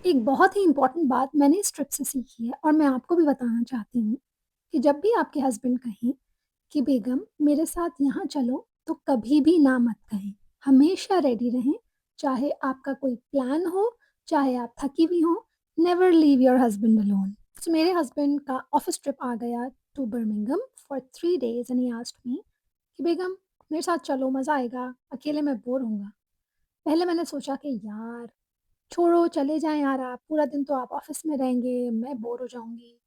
एक बहुत ही इम्पोर्टेंट बात मैंने इस ट्रिप से सीखी है और मैं आपको भी बताना चाहती हूँ कि जब भी आपके हस्बैंड कहें कि बेगम मेरे साथ यहाँ चलो, तो कभी भी ना मत कहें। हमेशा रेडी रहें, चाहे आपका कोई प्लान हो, चाहे आप थकी हुई हों, never leave your husband alone. So मेरे हस्बैंड का ऑफिस ट्रिप आ गया to Birmingham for 3 days and he asked me कि बेगम मेरे साथ चलो, मज़ा आएगा, अकेले मैं बोर होऊँगा। पहले मैंने सोचा कि यार छोड़ो, चले जाएँ यार आप, पूरा दिन तो आप ऑफ़िस में रहेंगे, मैं बोर हो जाऊँगी।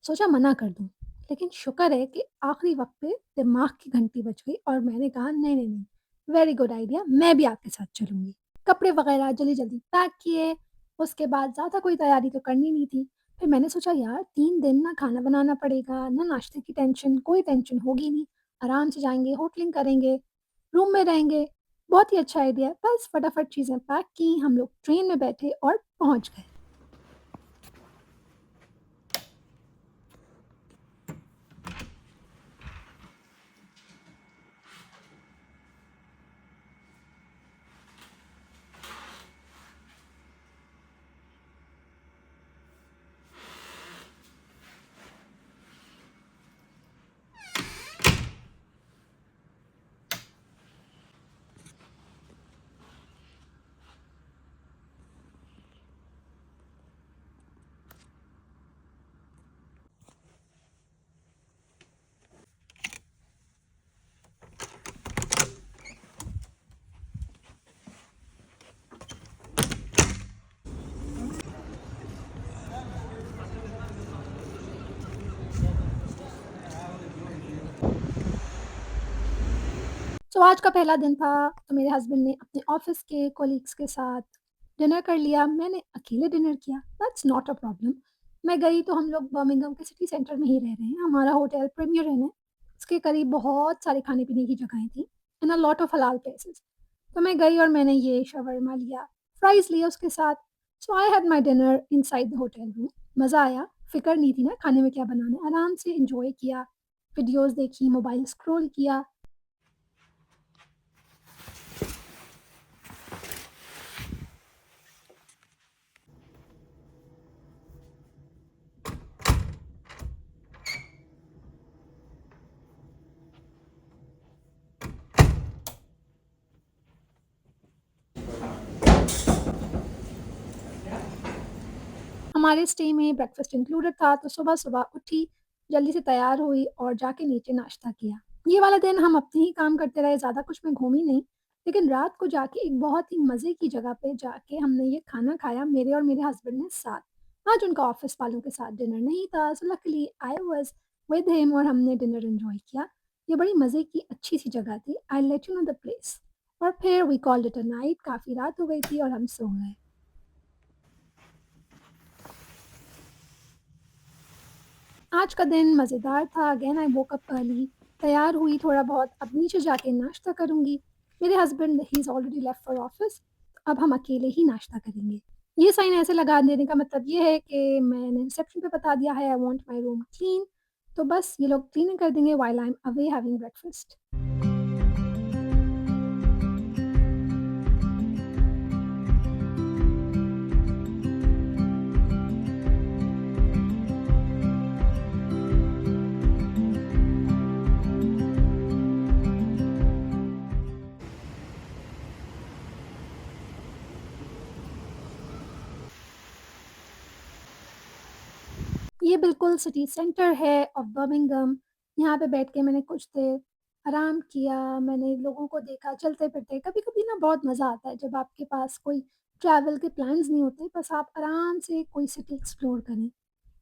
सोचा मना कर दूँ, लेकिन शुक्र है कि आखिरी वक़्त पे दिमाग की घंटी बज गई और मैंने कहा नहीं, नहीं, नहीं, वेरी गुड आइडिया, मैं भी आपके साथ चलूँगी। कपड़े वग़ैरह जल्दी-जल्दी पैक किए, उसके बाद ज़्यादा कोई तैयारी तो करनी नहीं थी। फिर मैंने सोचा यार 3 दिन ना खाना बनाना पड़ेगा, ना नाश्ते की टेंशन, कोई टेंशन होगी नहीं, आराम से जाएँगे, होटलिंग करेंगे, रूम में रहेंगे। बहुत ही अच्छा आइडिया है। बस फटाफट चीज़ें पैक की, हम लोग ट्रेन में बैठे और पहुँच गए। तो आज का पहला दिन था, तो मेरे हस्बैंड ने अपने ऑफ़िस के कलीग्स के साथ डिनर कर लिया, मैंने अकेले डिनर किया, दैट्स नॉट अ प्रॉब्लम। मैं गई तो हम लोग बर्मिंघम के सिटी सेंटर में ही रह रहे हैं, हमारा होटल प्रीमियर इन है, उसके करीब बहुत सारे खाने-पीने की जगहें थी एंड अ लॉट ऑफ हलाल प्लेसेस। तो मैं गई और मैंने ये शवरमा लिया, फ्राइज़ लिए उसके साथ, so I had my dinner inside the hotel room. मज़ा आया, फ़िक्र नहीं थी ना खाने में क्या बनाना है, आराम से एन्जॉय किया, वीडियोज़ देखी, मोबाइल स्क्रॉल किया। हमारे स्टे में ब्रेकफ़ास्ट इंक्लूडेड था, तो सुबह-सुबह उठी, जल्दी से तैयार हुई और जाके नीचे नाश्ता किया। ये वाला दिन हम अपने ही काम करते रहे, ज़्यादा कुछ मैं घूमी नहीं, लेकिन रात को जाके एक बहुत ही मज़े की जगह पे जाके हमने ये खाना खाया, मेरे और मेरे हस्बैंड ने साथ। आज उनका ऑफ़िस वालों के साथ डिनर नहीं था, so luckily I was with him और हमने डिनर एन्जॉय किया। ये बड़ी मज़े की अच्छी-सी जगह थी। I will let you know the place. और फिर we called it a night, काफ़ी रात हो गई थी और हम सो गए। आज का दिन मज़ेदार था। Again I woke up early, तैयार हुई थोड़ा बहुत, अब नीचे जाके नाश्ता करूँगी। मेरे husband he is already left for office, अब हम अकेले ही नाश्ता करेंगे। ये साइन ऐसे लगा देने का मतलब ये है कि मैंने रिसेप्शन पे बता दिया है I want my room clean, तो बस ये लोग क्लीनिंग कर देंगे while I am away having breakfast. ये बिल्कुल सिटी सेंटर है ऑफ बर्मिंघम। यहाँ पे बैठ के मैंने कुछ देर आराम किया, मैंने लोगों को देखा चलते-फिरते। कभी-कभी ना बहुत मज़ा आता है जब आपके पास कोई ट्रैवल के प्लान्स नहीं होते, बस आप आराम से कोई सिटी एक्सप्लोर करें।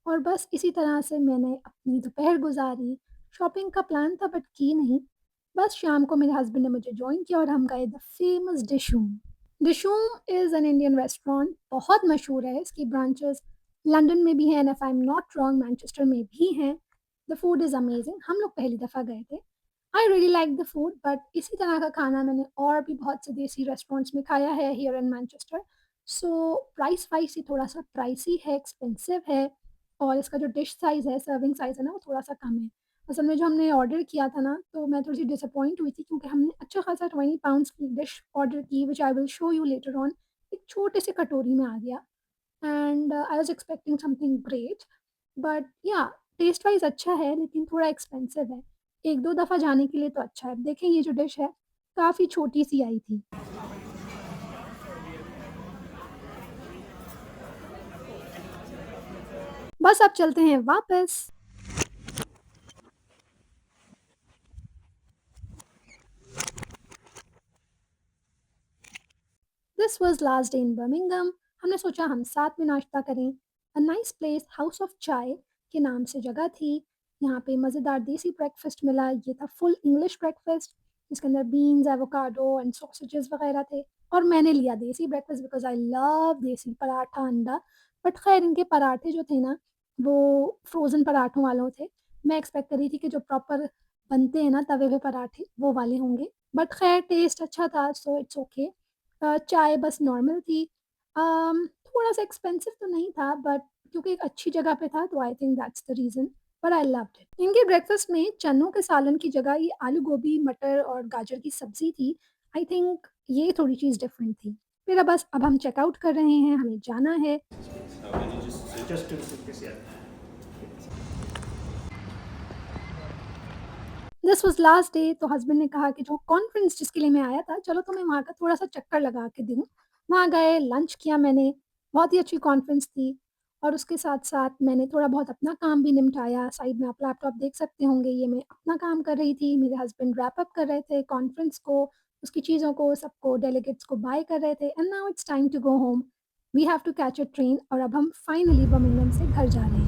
और बस इसी तरह से मैंने अपनी दोपहर गुज़ारी। शॉपिंग का प्लान था बट की नहीं। बस शाम को मेरे हस्बैंड ने मुझे जॉइन किया और हम गए the famous Dishoom. Dishoom is an Indian restaurant, बहुत मशहूर है, इसकी ब्रांचेज़ लंदन में भी हैं and if I am not wrong Manchester में भी हैं। द फूड इज़ अमेज़िंग, हम लोग पहली दफ़ा गए थे। I really like the food but इसी तरह का खाना मैंने और भी बहुत से देसी रेस्टोरेंट्स में खाया है here in Manchester. So price wise ये थोड़ा-सा प्राइसी है, एक्सपेंसिव है और इसका जो डिश साइज़ है, सर्विंग साइज़ है ना, वो थोड़ा-सा कम है। असल में जो हमने ऑर्डर किया था ना, तो मैं थोड़ी-सी डिसअपॉइंट हुई थी क्योंकि हमने अच्छा खासा 20 पाउंड्स की डिश ऑर्डर की which I will show you later on. एक छोटे से कटोरी में आ गया। And I was expecting something great but या टेस्ट वाइज़ अच्छा है लेकिन थोड़ा एक्सपेंसिव है। 1-2 दफ़ा जाने के लिए तो अच्छा है। देखें ये जो डिश है काफ़ी छोटी-सी आई थी। बस अब चलते हैं वापस। This was last day in Birmingham. हमने सोचा हम साथ में नाश्ता करें। A nice place house of चाय के नाम से जगह थी। यहाँ पे मज़ेदार देसी ब्रेकफ़ास्ट मिला। ये था फुल इंग्लिश ब्रेकफ़ास्ट जिसके अंदर बीन्स, एवोकाडो एंड सॉसेजेस वग़ैरह थे और मैंने लिया देसी ब्रेकफ़ास्ट बिकॉज़ आई लव देसी पराठा, अंडा। बट ख़ैर इनके पराठे जो थे ना, वो फ्रोज़न पराठों वालों थे। मैं एक्सपेक्ट कर रही थी कि जो प्रॉपर बनते हैं ना तवे पे पराठे, वो वाले होंगे। बट ख़ैर टेस्ट अच्छा था सो इट्स ओके। चाय बस नॉर्मल थी। थोड़ा-सा एक्सपेंसिव तो नहीं था बट क्योंकि एक अच्छी जगह पे था तो I think that's the reason but I loved it. इनके ब्रेकफ़ास्ट में चनों के सालन की जगह ये आलू गोभी, मटर और गाजर की सब्ज़ी थी। आई थिंक ये थोड़ी चीज़ डिफरेंट थी। फिर अब हम चेकआउट कर रहे हैं, हमें जाना है। Oh, did you just took a suitcase? Yeah. This was last day तो हस्बैंड ने कहा कि जो कॉन्फ्रेंस जिसके लिए मैं आया था, चलो तुम्हें वहाँ का थोड़ा-सा चक्कर लगा के दूँ। वहाँ गए, लंच किया मैंने, बहुत ही अच्छी कॉन्फ्रेंस थी और उसके साथ-साथ मैंने थोड़ा बहुत अपना काम भी निपटाया। साइड में आप लैपटॉप देख सकते होंगे, ये मैं अपना काम कर रही थी, मेरे हस्बैंड रैप अप कर रहे थे कॉन्फ्रेंस को, उसकी चीज़ों को, सबको डेलीगेट्स को बाय कर रहे थे and now it's time to go home. We have to catch a train और अब हम फाइनली बर्मिंघम से घर जा रहे हैं।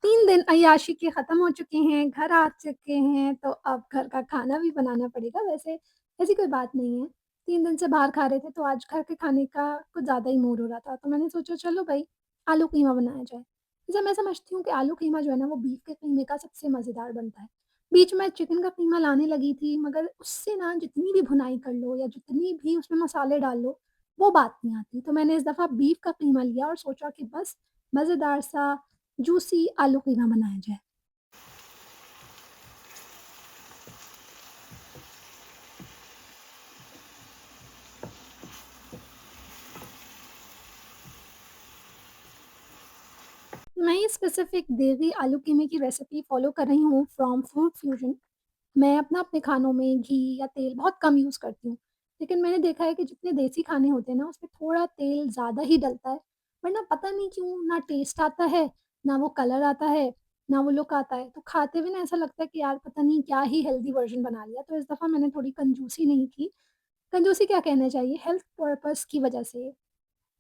3 दिन अय्याशी के ख़त्म हो चुके हैं, घर आ चुके हैं, तो अब घर का खाना भी बनाना पड़ेगा। वैसे ऐसी कोई बात नहीं है, 3 दिन से बाहर खा रहे थे, तो आज घर के खाने का कुछ ज़्यादा ही मूड हो रहा था, तो मैंने सोचा चलो भई, आलू कीमा बनाया जाए। वैसे मैं समझती हूँ कि आलू कीमा जो है ना, वो बीफ के कीमे का सबसे मज़ेदार बनता है। बीच में चिकन का कीमा लाने लगी थी, मगर उससे ना जितनी भी भुनाई कर लो या जितनी भी उसमें मसाले डाल लो, वो बात नहीं आती। तो मैंने इस दफ़ा बीफ का कीमा लिया और सोचा कि बस मज़ेदार सा जूसी आलू कीमा बनाया जाए। मैं ये स्पेसिफ़िक देगी आलू कीमे की रेसिपी फ़ॉलो कर रही हूँ फ्रॉम फूड फ्यूज़न। मैं अपने खानों में घी या तेल बहुत कम यूज़ करती हूँ। लेकिन मैंने देखा है कि जितने देसी खाने होते हैं ना, उसमें थोड़ा तेल ज़्यादा ही डलता है, वरना पता नहीं क्यों ना टेस्ट आता है, ना वो कलर आता है, ना वो लुक आता है। तो खाते हुए ना ऐसा लगता है कि यार पता नहीं क्या ही हेल्दी वर्ज़न बना लिया। तो इस दफ़ा मैंने थोड़ी कंजूसी नहीं की। कंजूसी क्या कहना चाहिए, हेल्थ पर्पज़ की वज़ह से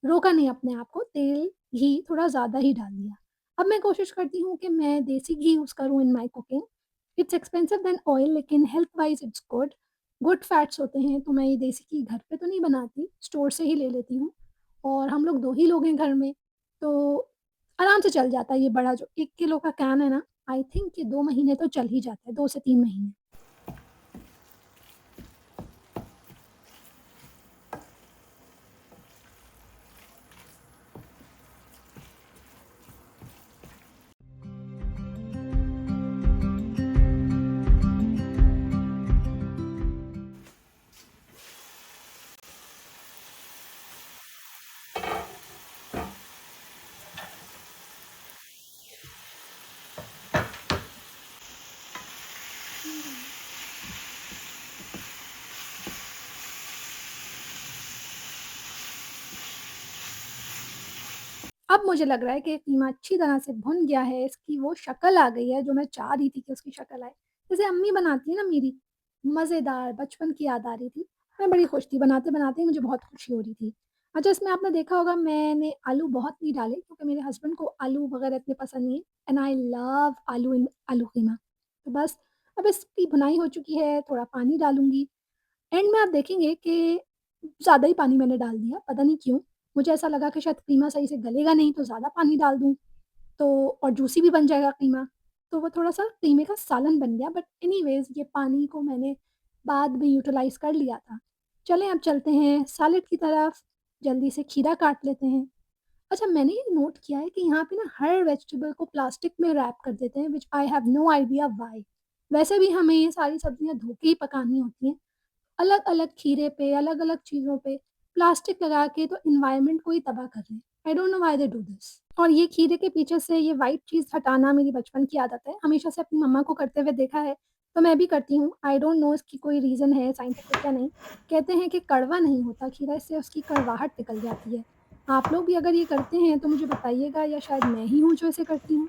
रोका नहीं अपने आप को, तेल, घी थोड़ा ज़्यादा ही डाल दिया। अब मैं कोशिश करती हूँ कि मैं देसी घी यूज़ करूँ in my cooking. It's expensive than oil लेकिन health wise it's good. Good fats होते हैं, तो मैं ये देसी घी घर पे तो नहीं बनाती, स्टोर से ही ले लेती हूँ और हम लोग 2 ही लोग हैं घर में, तो आराम से चल जाता है ये बड़ा जो 1 किलो का कैन है ना, आई थिंक ये 2 महीने तो चल ही जाता है, 2 से 3 महीने। अब मुझे लग रहा है कि कीमा अच्छी तरह से भुन गया है, इसकी वो शक्ल आ गई है जो मैं चाह रही थी कि उसकी शक्ल आए। जैसे अम्मी बनाती है ना मेरी, मज़ेदार बचपन की याद आ रही थी। मैं बड़ी खुश थी, बनाते-बनाते ही मुझे बहुत खुशी हो रही थी। अच्छा इसमें आपने देखा होगा मैंने आलू बहुत नहीं डाले क्योंकि मेरे हस्बैंड को आलू वग़ैरह इतने पसंद नहीं है एंड आई लव आलू इन आलू कीमा। तो बस अब इसकी भुनाई हो चुकी है, थोड़ा पानी डालूँगी। एंड में आप देखेंगे कि ज़्यादा ही पानी मैंने डाल दिया, पता नहीं क्यों? मुझे ऐसा लगा कि शायद कीमा सही से गलेगा नहीं तो ज़्यादा पानी डाल दूँ, तो और जूसी भी बन जाएगा कीमा। तो वो थोड़ा-सा कीमे का सालन बन गया बट एनीवेज़ ये पानी को मैंने बाद में यूटिलाइज़ कर लिया था। चलें अब चलते हैं सैलेड की तरफ, जल्दी से खीरा काट लेते हैं। अच्छा मैंने ये नोट किया है कि यहाँ पे ना हर वेजिटेबल को प्लास्टिक में रैप कर देते हैं which I have no idea why? वैसे भी हमें ये सारी सब्जियाँ धो के ही पकानी होती हैं। अलग-अलग खीरे पे, अलग-अलग चीज़ों पे प्लास्टिक लगा के तो एनवायरनमेंट को ही तबाह कर रहे हैं। I don't know why they do this. और ये खीरे के पीछे से ये व्हाइट चीज़ हटाना मेरी बचपन की आदत है। हमेशा से अपनी मम्मा को करते हुए देखा है, तो मैं भी करती हूँ। आई डोंट नो इसकी कोई रीज़न है साइंटिफिक या नहीं। कहते हैं कि कड़वा नहीं होता खीरा, इससे उसकी कड़वाहट निकल जाती है। आप लोग भी अगर ये करते हैं तो मुझे बताइएगा या शायद मैं ही हूँ जो इसे करती हूँ?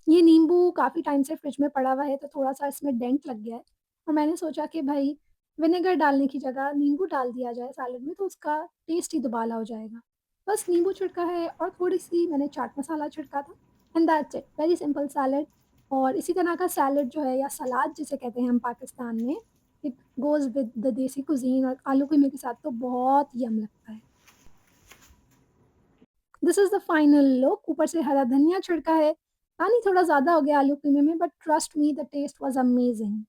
ये नींबू काफ़ी टाइम से फ्रिज में पड़ा हुआ है, तो थोड़ा-सा इसमें डेंट लग गया है और मैंने सोचा कि भई विनेगर डालने की जगह नींबू डाल दिया जाए सैलेड में, तो उसका टेस्ट ही दुबाला हो जाएगा। बस नींबू छिड़का है और थोड़ी-सी मैंने चाट मसाला छिड़का था and that's it, very simple salad. और इसी तरह का सैलेड जो है या सलाद जिसे कहते हैं हम पाकिस्तान में, इट गोज़ विद द देसी कुज़ीन और आलू कीमे के साथ तो बहुत यम लगता है। This is the final look. ऊपर से हरा धनिया छिड़का है। पानी थोड़ा ज़्यादा हो गया आलू कीमे में but trust me the taste was amazing.